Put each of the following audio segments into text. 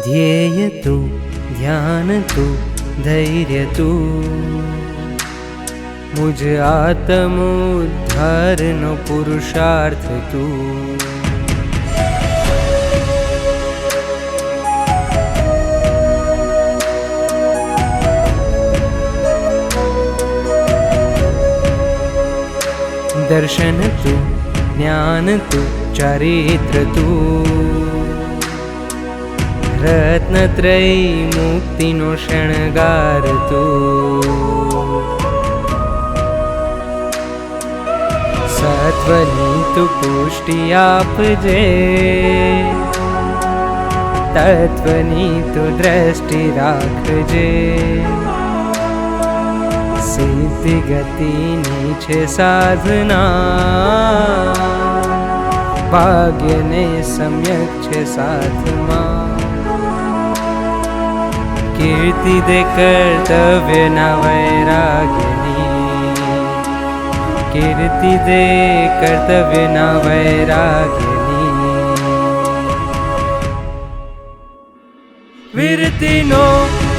ध्येय तू, ध्यान तू, धैर्य तू, मुझ आत्मोद्धारनो पुरुषार्थ तू। दर्शन तू, ज्ञान तू, चरित्र तू, रत्नत्रयी मुक्तिनो शणगार तू। सत्वनी तू पुष्टि आपजे, तत्वनी तू दृष्टि राखजे। सिद्धि गतिनी छे साधना, भाग्य ने सम्यक छे साथमा। कीर्ति दे कर्तव्य ना वैराग्यनी, कीर्ति दे कर्तव्य ना वैराग्यनी। वीरतिनो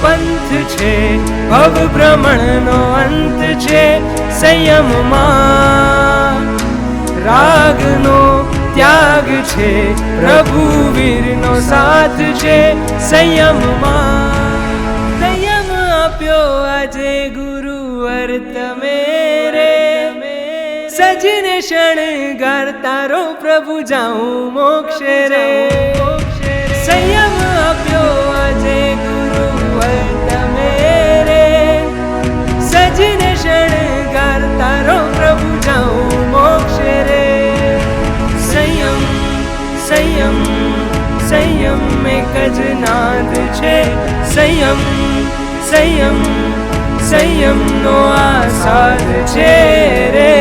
पंथ छे, भव भ्रमणनो अंत छे। संयममां रागनो त्याग छे, प्रभु वीरनो साथ छे। संयममां संयम आप्यो आजे गुरुवर तमे रे। सजने शणगार तारो प्रभु जाऊं मोक्ष रे। संयम आप्यो आजे गुरुवर तमे रे। सजने शणगार तारो प्रभु जाऊं मोक्ष रे। संयम संयम संयम एक ज नाद छे। संयम संयम संयम नो आसाद छे रे।